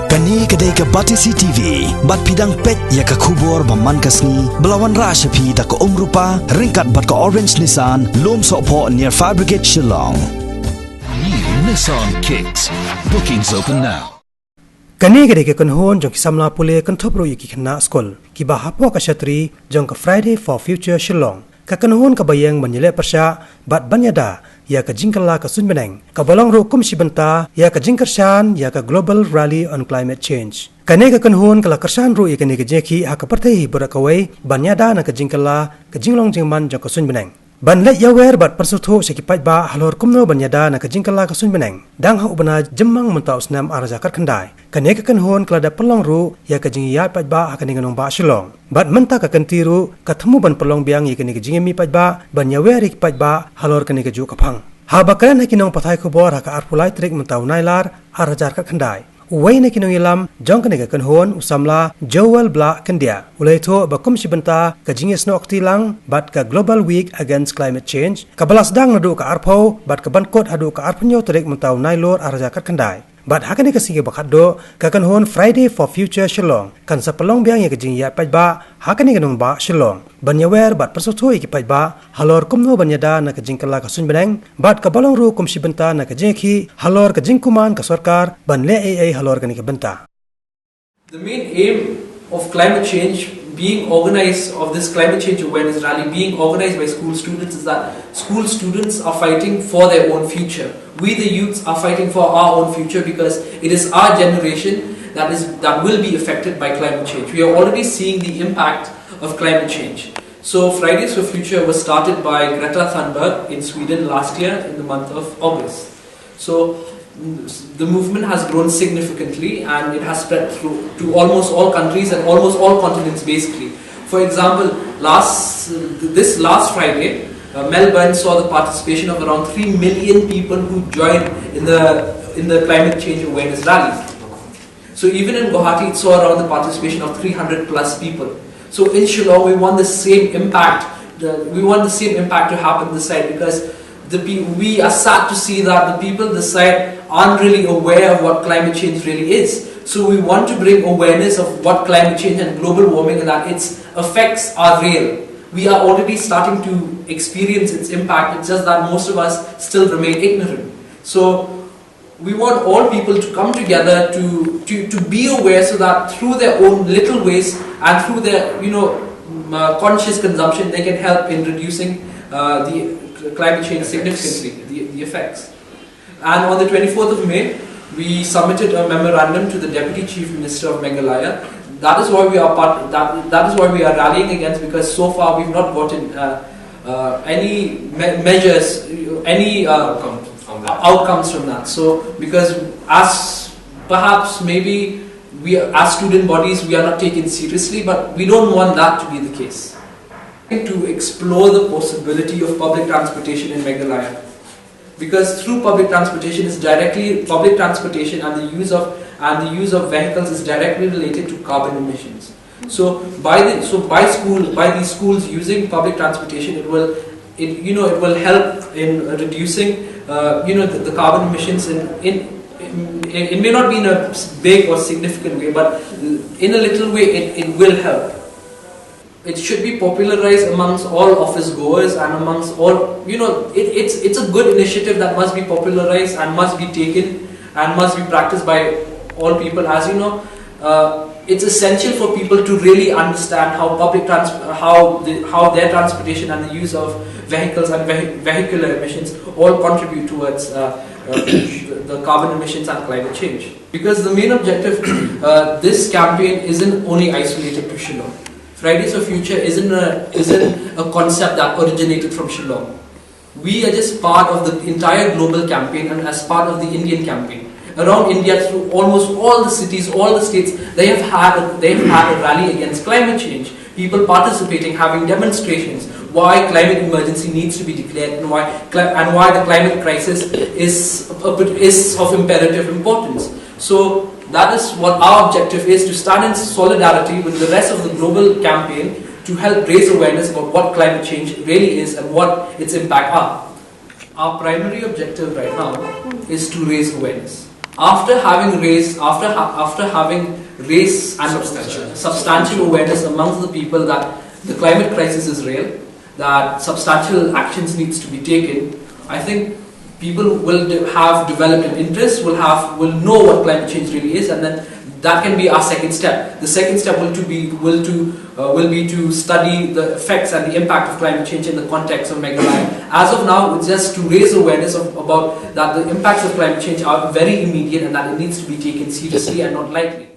Kani kedai ke Batisi TV, bat pidang pet ya ke kubur baman kasni, belawan rasa pi da ke rupa, ringkat bat ke Orange Nissan, lom sokpo near Fire Brigade Shillong. New Nissan Kicks. Bookings open now. Kani kedai ke konhon jong kisamla pule kontopro yuki kena skol, ki bahapo ka syatri jong ke Friday for Future Shillong. Ka konhon ka bayang menyelek persya, bat banyada, ya ka jingkala ka sunbeneng ka balong ro kum sibenta ya ka jingkershan ya ka global rally on climate change kane ka kanhun kala kersan ro ikane ka jeki ha ka parthei borakawai banyada na ka jingkala ka jinglong jingman jong ka sunbeneng ban let yawer bat persutho sekipat ba halor kumno banyada na ka jingkala ka sunbeneng dang ha ubana jemmang mentau snam araja kar khandai kane ka kanhun kala da pelong ro ya ka jingiya pat ba ha kane nganong ba shilong bat menta ka kantiru ka themu ban pelong biang ikane ka jingemi pat ba ban yawer ik pat ba halor kane ka ju ka phang ha bakran hakinong pathai khobor ha ka arpulai trik mentau nailar arajar kar khandai Uway na kinong ilam, jong kaniga kanhon usamla Joel Bla Kandia. Ulay ito bakum sibenta ka jingis no aktilang bat ka Global Week Against Climate Change. Kabalasdang na do ka arpaw bat ka bankot hado ka arpanyo tarik mentaw nailor arajakat kanday. Bat hakani ka sige bakat do ka kanhon Friday for Future Shillong. Kan sa palong biyang ya ka jingya paj ba hakani ganong ba Shillong. Banyawer bat persutho ikipaj ba halor kumno banyada na ka jingkala ka sunbeneng bat ka balong ru kum sibenta na ka jingki halor ka jingkuman ka sarkar ban le ai halor kani ka benta. The main aim of climate change being organized, of this climate change awareness rally being organized by school students is that school students are fighting for their own future. We the youths are fighting for our own future because it is our generation that will be affected by climate change. We are already seeing the impact of climate change. So Fridays for Future was started by Greta Thunberg in Sweden last year in the month of August. So the movement has grown significantly and it has spread through to almost all countries and almost all continents basically. For example, this last Friday, Melbourne saw the participation of around 3 million people who joined in the climate change awareness rally. So even in Guwahati, it saw around the participation of 300 plus people. So in Shillong, we want the same impact. We want the same impact to happen this side because we are sad to see that the people this side aren't really aware of what climate change really is. So we want to bring awareness of what climate change and global warming and that its effects are real. We are already starting to experience its impact. It's just that most of us still remain ignorant. So we want all people to come together to be aware so that through their own little ways and through their conscious consumption they can help in reducing the climate change significantly, the effects. And on the 24th of May, we submitted a memorandum to the Deputy Chief Minister of Meghalaya. That is why we are that is why we are rallying against, because so far we've not gotten any measures, any outcomes from that. So because as perhaps maybe we as student bodies we are not taken seriously, but we don't want that to be the case. To explore the possibility of public transportation in Meghalaya, because through public transportation public transportation and the use of vehicles is directly related to carbon emissions. So by these schools using public transportation, it will help in reducing the carbon emissions it may not be in a big or significant way, but in a little way it will help. It should be popularized amongst all office goers and amongst all, it's a good initiative that must be popularized and must be taken and must be practiced by all people. As you know, it's essential for people to really understand how how their transportation and the use of vehicles and vehicular emissions all contribute towards the carbon emissions and climate change. Because the main objective, this campaign isn't only isolated to Shillong. Fridays for Future isn't a concept that originated from Shillong. We are just part of the entire global campaign and as part of the Indian campaign. Around India, through almost all the cities, all the states, they have had a rally against climate change. People participating, having demonstrations, why climate emergency needs to be declared and why the climate crisis is of imperative importance. So that is what our objective is, to stand in solidarity with the rest of the global campaign to help raise awareness about what climate change really is and what its impact are. Our primary objective right now is to raise awareness. after having raised substantial awareness amongst the people that the climate crisis is real, that substantial actions needs to be taken, I think people will have developed an interest, will know what climate change really is, and then that can be our second step. The second step will be to study the effects and the impact of climate change in the context of Meghalaya. As of now, it's just to raise awareness about that the impacts of climate change are very immediate and that it needs to be taken seriously and not lightly.